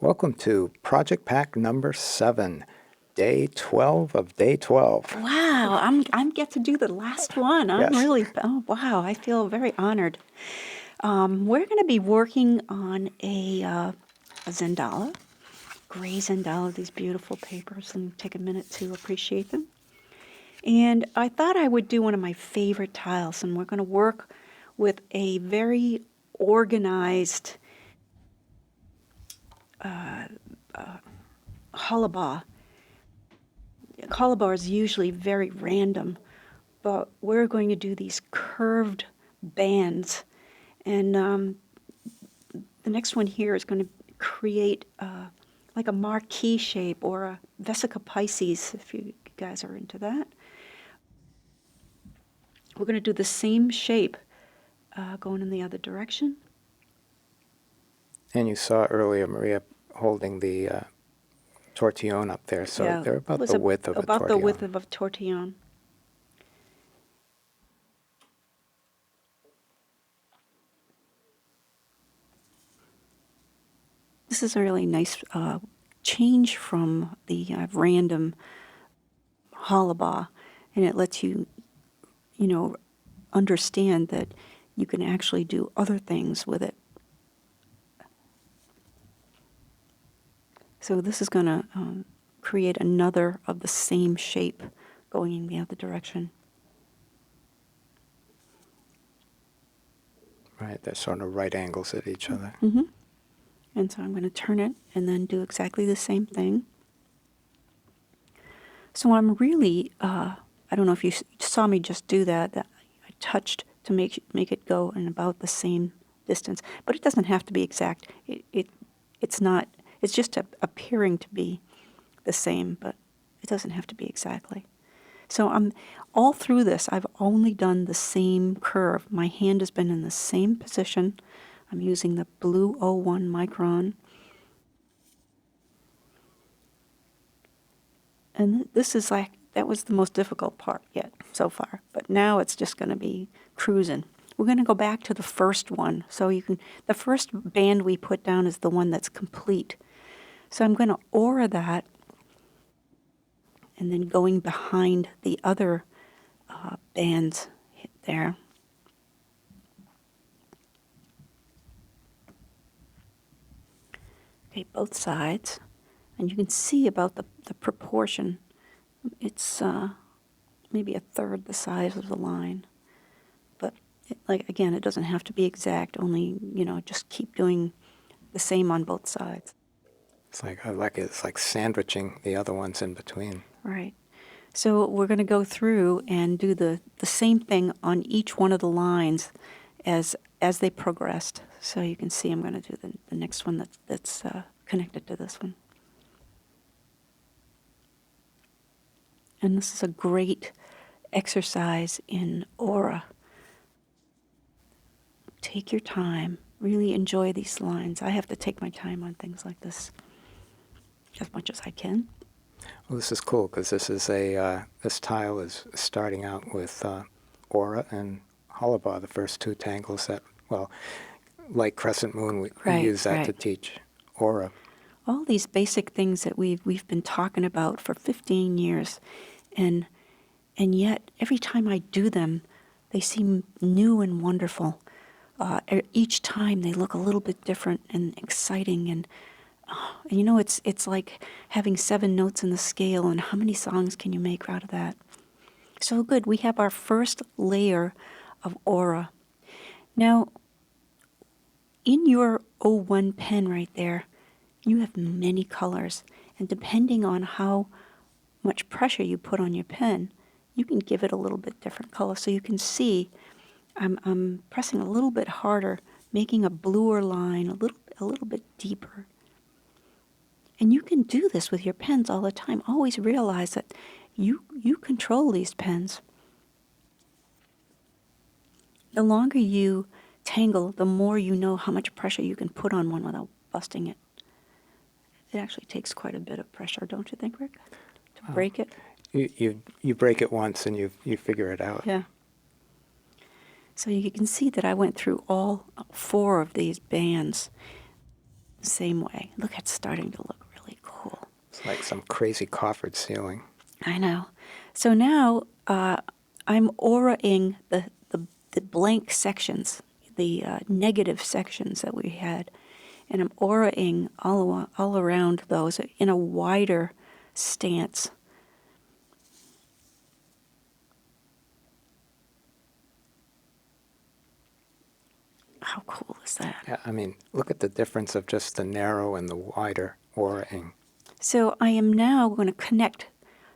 Welcome to Project Pack number 7, day 12 of day 12. Wow, I'm get to do the last one. I'm Yes. really, oh wow, I feel very honored. We're going to be working on a Zentangle, gray Zentangle, these beautiful papers, and take a minute to appreciate them. And I thought I would do one of my favorite tiles, and we're going to work with a very organized hollabah. Hollabah is usually very random, but we're going to do these curved bands. And the next one here is going to create like a marquee shape or a vesica Pisces, if you guys are into that. We're going to do the same shape going in the other direction. And you saw earlier Maria holding the tortillon up there, so Yeah, they're it about was the width of a tortillon. about the width of a tortillon. This is a really nice change from the random hollabah, and it lets you, understand that you can actually do other things with it. So this is going to create another of the same shape going in the other direction. Right, they're sort of right angles at each other. Mm-hmm. And so I'm going to turn it and then do exactly the same thing. So I'm really, I don't know if you saw me just do that I touched to make it go in about the same distance, but it doesn't have to be exact. It's not, it's just appearing to be the same, but it doesn't have to be exactly. So I'm all through this, I've only done the same curve. My hand has been in the same position. I'm using the blue 01 micron. And this is like, that was the most difficult part yet so far. But now it's just going to be cruising. We're going to go back to the first one. So you can, the first band we put down is the one that's complete. So I'm going to aura that and then going behind the other bands there. Okay, both sides. And you can see about the proportion. It's maybe a third the size of the line. But again, it doesn't have to be exact, only, just keep doing the same on both sides. It's like, I like it, it's like sandwiching the other ones in between. Right. So we're going to go through and do the same thing on each one of the lines as they progressed. So you can see I'm going to do the next one that's connected to this one. And this is a great exercise in aura. Take your time. Really enjoy these lines. I have to take my time on things like this as much as I can. Well, this is cool because this is this tile is starting out with aura and hollabah, the first two tangles that, well, like crescent moon, we use that to teach aura. All these basic things that we've been talking about for 15 years, and yet every time I do them, they seem new and wonderful. Each time they look a little bit different and exciting, and it's like having 7 notes in the scale, and how many songs can you make out of that? So good, we have our first layer of aura. Now, in your 01 pen right there, you have many colors, and depending on how much pressure you put on your pen, you can give it a little bit different color. So you can see I'm pressing a little bit harder, making a bluer line a little bit deeper. And you can do this with your pens all the time. Always realize that you control these pens. The longer you tangle, the more you know how much pressure you can put on one without busting it. It actually takes quite a bit of pressure, don't you think, Rick, to break it? You break it once and you figure it out. Yeah. So you can see that I went through all 4 of these bands. same way. Look, it's starting to look really cool. It's like some crazy coffered ceiling. I know. So now I'm auraing the blank sections, the negative sections that we had, and I'm auraing all around those in a wider stance. How cool is that? Yeah, I mean, look at the difference of just the narrow and the wider auraing. So I am now going to connect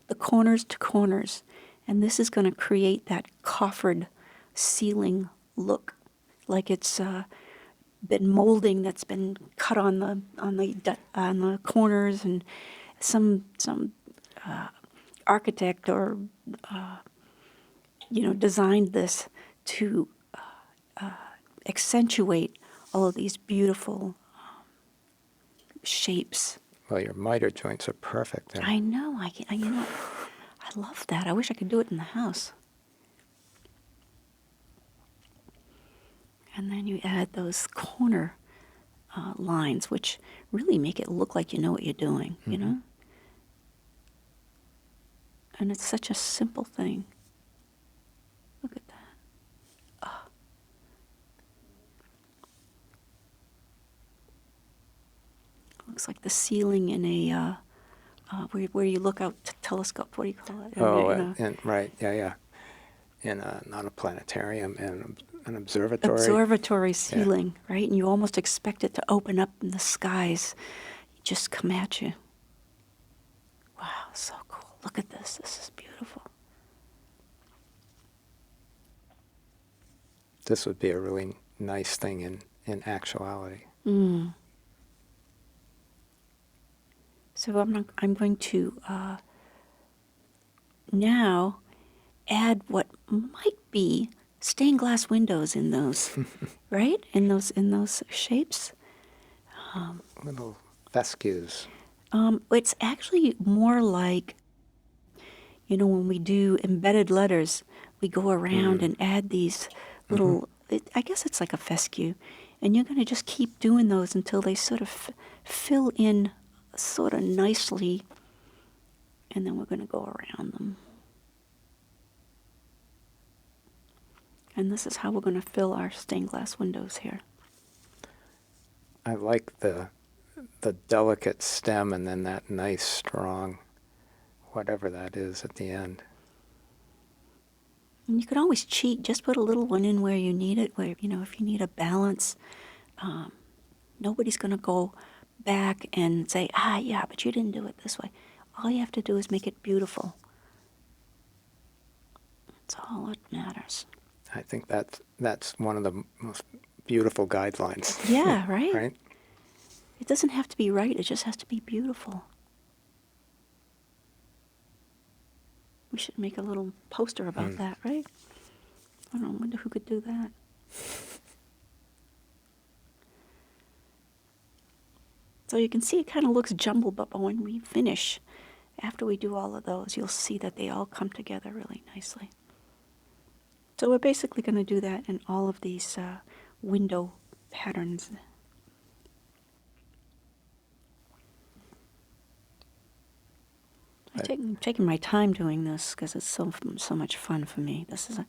the corners to corners, and this is going to create that coffered ceiling look, like it's been molding that's been cut on the corners, and some architect or designed this to accentuate all of these beautiful shapes. Well, your miter joints are perfect. I know. I love that. I wish I could do it in the house. And then you add those corner lines, which really make it look like you know what you're doing, you know? And it's such a simple thing. Look at that. Oh. Looks like the ceiling in a, where you look out telescope. What do you call it? Oh, right, yeah. In not a planetarium, in an observatory. Observatory ceiling, right? And you almost expect it to open up in the skies, just come at you. Wow, so cool. Look at this. This is beautiful. This would be a really nice thing in actuality. So I'm going to now add what might be stained glass windows in those, right? In those shapes. Little fescues. It's actually more like, when we do embedded letters, we go around and add these little, I guess it's like a fescue. And you're going to just keep doing those until they sort of fill in sort of nicely. And then we're going to go around them. And this is how we're going to fill our stained glass windows here. I like the delicate stem and then that nice strong whatever that is at the end. And you can always cheat. Just put a little one in where you need it, where, if you need a balance. Nobody's going to go back and say, yeah, but you didn't do it this way. All you have to do is make it beautiful. That's all that matters. I think that's one of the most beautiful guidelines. Yeah, right? Right? It doesn't have to be right. It just has to be beautiful. We should make a little poster about that, right? I wonder who could do that. So you can see it kind of looks jumbled, but when we finish, after we do all of those, you'll see that they all come together really nicely. So we're basically going to do that in all of these window patterns. I'm taking my time doing this because it's so much fun for me. This is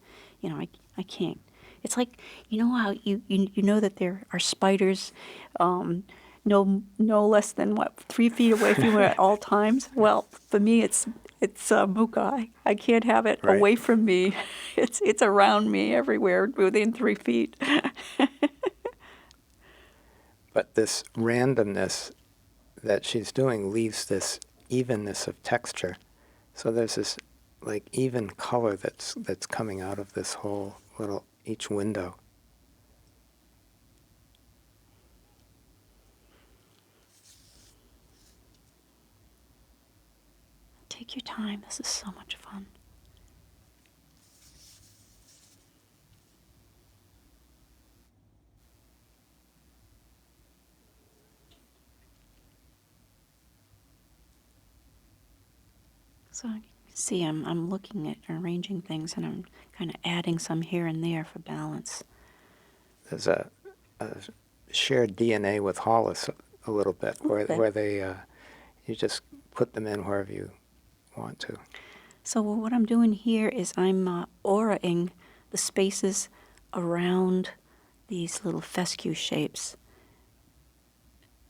I can't. It's like, how you know that there are spiders no less than 3 feet away from you at all times. Well, for me it's mukai. I can't have it away from me. It's around me everywhere within 3 feet. But this randomness that she's doing leaves this evenness of texture. So there's this like even color that's coming out of this whole each window. Take your time. This is so much fun. So you can see I'm looking at arranging things, and I'm kind of adding some here and there for balance. There's a shared DNA with Hollis a little bit, where they you just put them in wherever you want to. So what I'm doing here is I'm auraing the spaces around these little fescue shapes.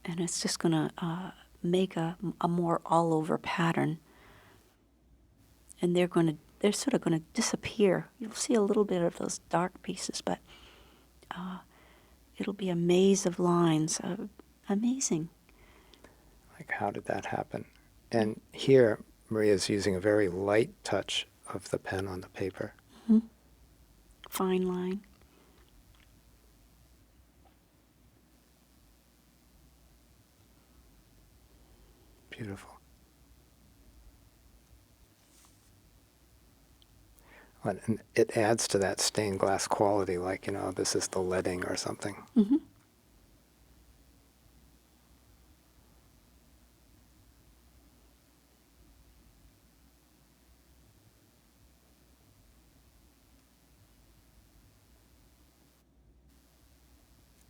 And it's just going to make a more all-over pattern. And they're sort of going to disappear. You'll see a little bit of those dark pieces, but it'll be a maze of lines. Amazing. Like, how did that happen? And here, Maria's using a very light touch of the pen on the paper. Mm-hmm. Fine line. Beautiful. And it adds to that stained glass quality, like, this is the leading or something. Mm-hmm.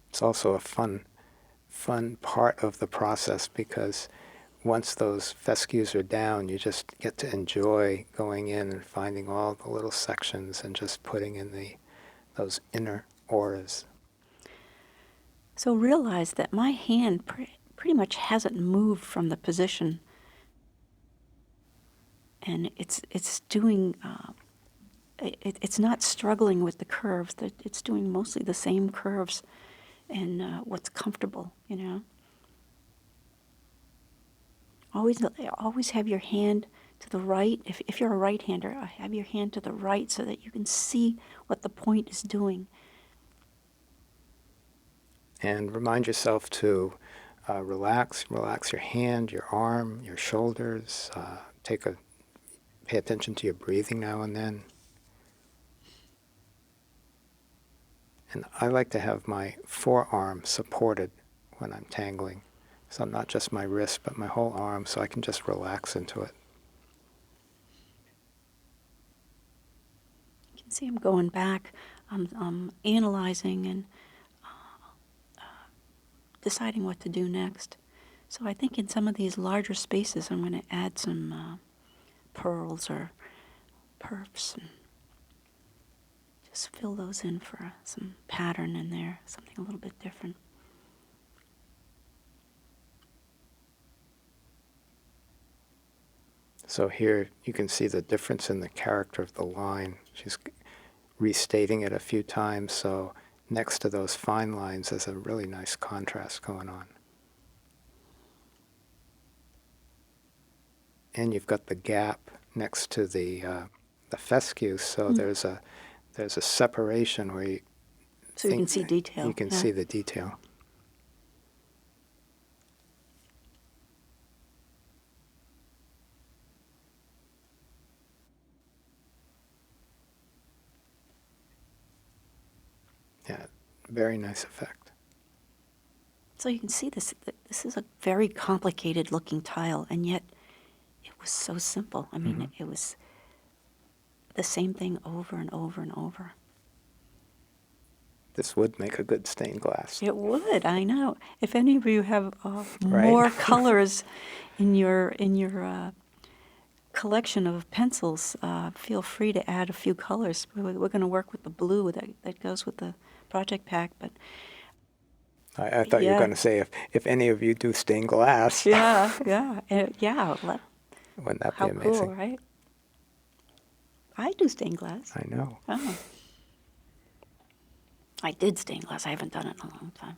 It's also a fun part of the process, because once those fescues are down, you just get to enjoy going in and finding all the little sections and just putting in those inner auras. So realize that my hand pretty much hasn't moved from the position, and it's doing. It's not struggling with the curves. It's doing mostly the same curves, and what's comfortable, Always have your hand to the right. If you're a right-hander, have your hand to the right so that you can see what the point is doing. And remind yourself to relax your hand, your arm, your shoulders. Pay attention to your breathing now and then. And I like to have my forearm supported when I'm tangling. So not just my wrist, but my whole arm, so I can just relax into it. You can see I'm going back. I'm analyzing and deciding what to do next. So I think in some of these larger spaces, I'm going to add some pearls or perfs and just fill those in for some pattern in there, something a little bit different. So here you can see the difference in the character of the line. She's restating it a few times, so next to those fine lines there's a really nice contrast going on. And you've got the gap next to the fescue, so there's a separation where you can see detail. You can see the detail. Yeah, very nice effect. So you can see this is a very complicated looking tile, and yet it was so simple. I mean, it was the same thing over and over and over. This would make a good stained glass. It would, I know. If any of you have more colors in your collection of pencils, feel free to add a few colors. We're going to work with the blue that goes with the project pack, but I thought you were going to say if any of you do stained glass. Yeah. Wouldn't that be amazing? How cool, right? I do stained glass. I know. Oh. I did stained glass. I haven't done it in a long time.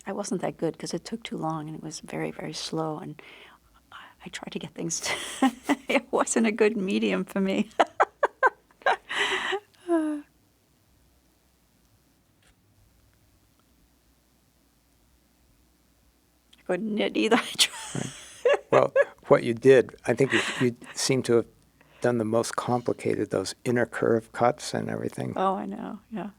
I wasn't that good because it took too long and it was very, very slow. And I tried to get things to it wasn't a good medium for me. I couldn't knit either. Right. Well, what you did, I think you seem to have done the most complicated, those inner curve cuts and everything. Oh, I know, yeah.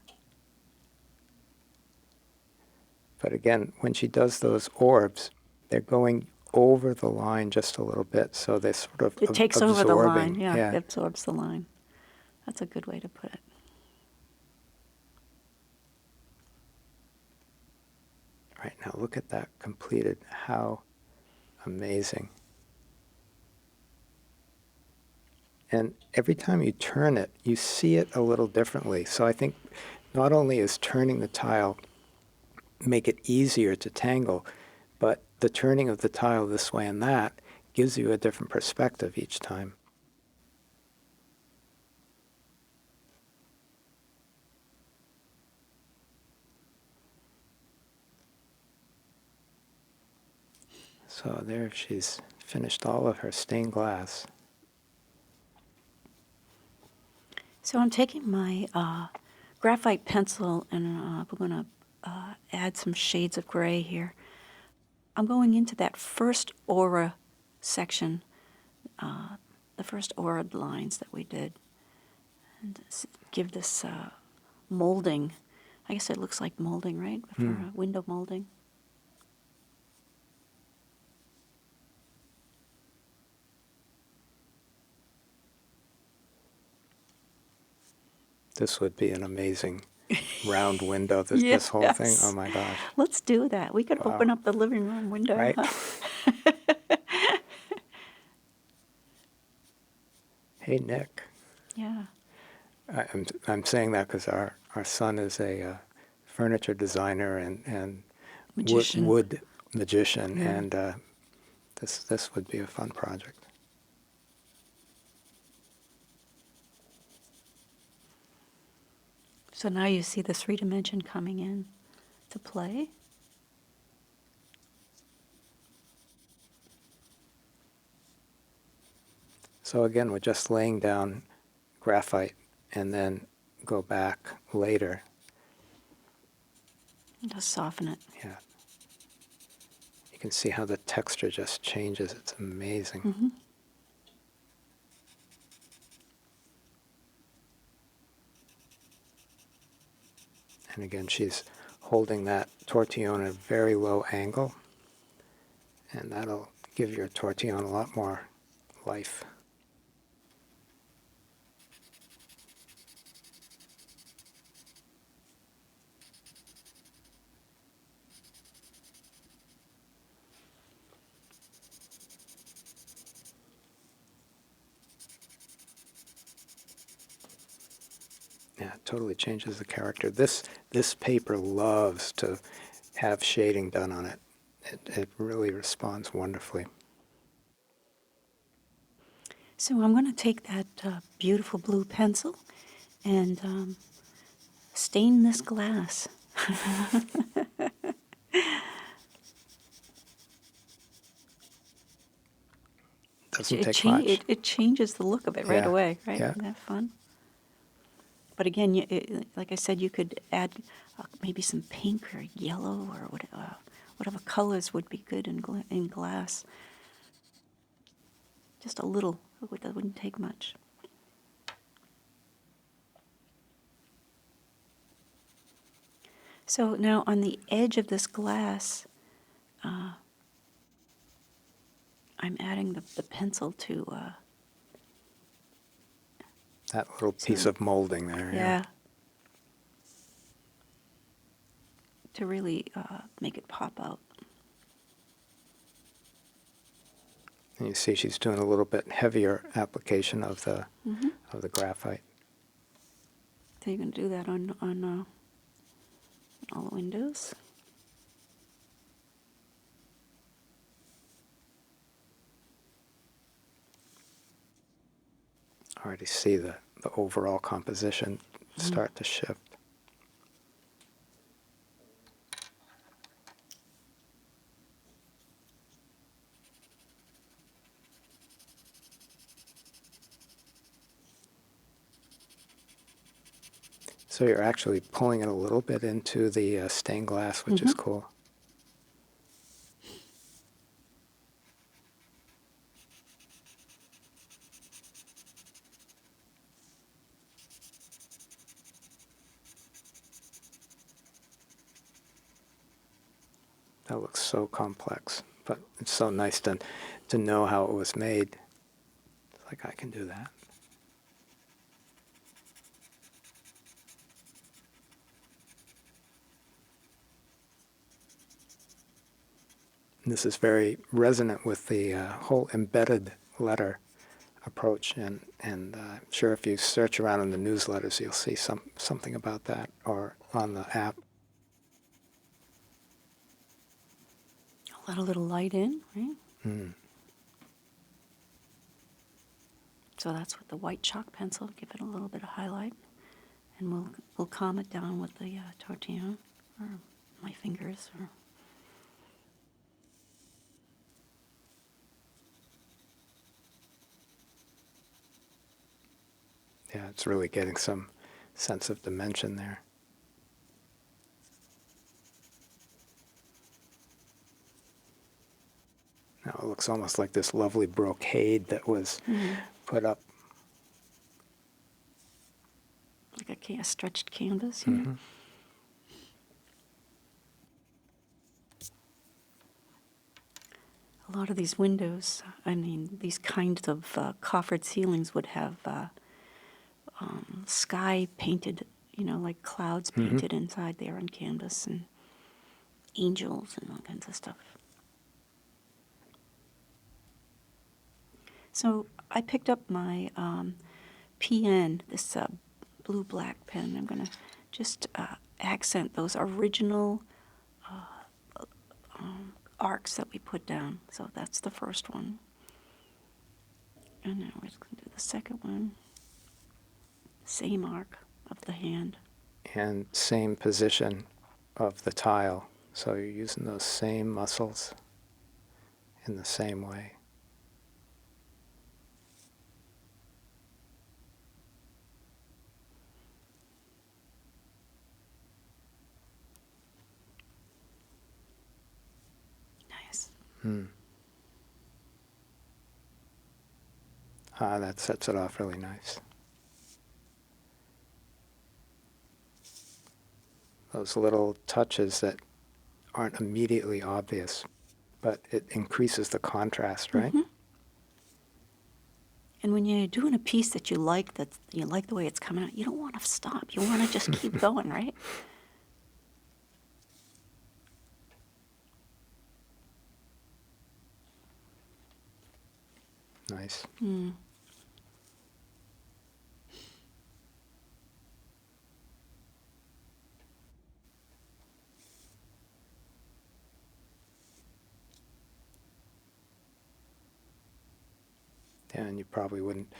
But again, when she does those orbs, they're going over the line just a little bit, so they sort of It takes over the line, yeah, it absorbs the line. That's a good way to put it. All right, now look at that completed. How amazing. And every time you turn it, you see it a little differently. So I think not only is turning the tile make it easier to tangle, but the turning of the tile this way and that gives you a different perspective each time. So there she's finished all of her stained glass. So I'm taking my graphite pencil and we're going to add some shades of gray here. I'm going into that first aura section, the first aura lines that we did, and give this molding. I guess it looks like molding, right? For window molding. This would be an amazing round window, this whole thing. Oh my gosh. Let's do that. We could Wow. open up the living room window. Right? Huh? Hey, Nick. Yeah. I'm saying that because our son is a furniture designer and Magician. wood magician, Yeah. and this would be a fun project. So now you see the 3D coming in to play. So again, we're just laying down graphite and then go back later. Just soften it. Yeah. You can see how the texture just changes. It's amazing. Mm-hmm. And again, she's holding that tortillon at a very low angle, and that'll give your tortillon a lot more life. Yeah, it totally changes the character. This paper loves to have shading done on it. It really responds wonderfully. So I'm going to take that beautiful blue pencil and stain this glass. Doesn't take much. It changes the look of it right Yeah, away, right? yeah. Isn't that fun? But again, like I said, you could add maybe some pink or yellow or whatever colors would be good in glass. Just a little. That wouldn't take much. So now on the edge of this glass, I'm adding the pencil to... That little piece of molding there. yeah. To really make it pop out. And you see she's doing a little bit heavier application of the graphite. So you're going to do that on all the windows. I already see the overall composition start to shift. So you're actually pulling it a little bit into the stained glass, which is cool. That looks so complex, but it's so nice to know how it was made. It's like, I can do that. This is very resonant with the whole embedded letter approach, and I'm sure if you search around in the newsletters, you'll see something about that, or on the app. Let a little light in, right? Mm. So that's with the white chalk pencil. Give it a little bit of highlight, and we'll calm it down with the tortilla or my fingers. Or Yeah, it's really getting some sense of dimension there. Now it looks almost like this lovely brocade that was put up. like a stretched canvas. You know? A lot of these windows, I mean, these kinds of coffered ceilings would have sky painted, you know, like clouds painted inside there on canvas, and angels and all kinds of stuff. So I picked up my PN, this blue-black pen. I'm going to just accent those original arcs that we put down. So that's the first one. And now we're just going to do the second one. Same arc of the hand. And same position of the tile. So you're using those same muscles in the same way. Nice. That sets it off really nice. Those little touches that aren't immediately obvious, but it increases the contrast, right? And when you're doing a piece that you like the way it's coming out, you don't want to stop. You want to just keep going, right? Nice. Yeah, and you probably wouldn't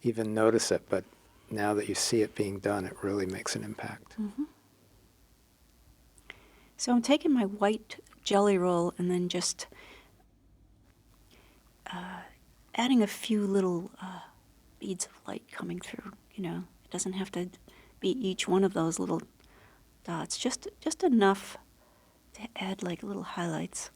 even notice it, but now that you see it being done, it really makes an impact. So I'm taking my white jelly roll and then just adding a few little beads of light coming through. You know, it doesn't have to be each one of those little dots. Just enough to add like little highlights.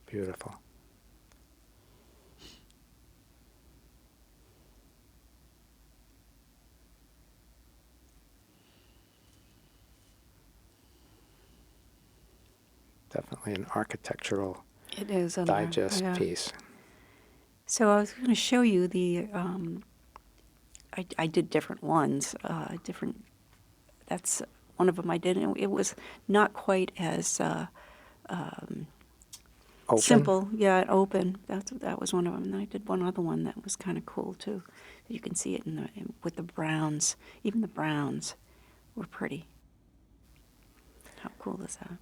Beautiful. Definitely an architectural It is on digest there, yeah. piece. So I was going to show you the. I did different ones. That's one of them I did. And it was not quite as Open? simple. Yeah, open. That was one of them. And I did one other one that was kind of cool too. You can see it with the browns. Even the browns were pretty. How cool is that?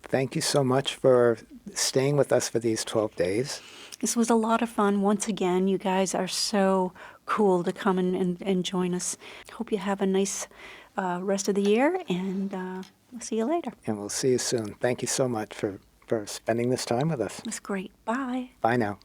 Thank you so much for staying with us for these 12 days. This was a lot of fun. Once again, you guys are so cool to come and join us. Hope you have a nice rest of the year, and we'll see you later. And we'll see you soon. Thank you so much for spending this time with us. It was great. Bye. Bye now.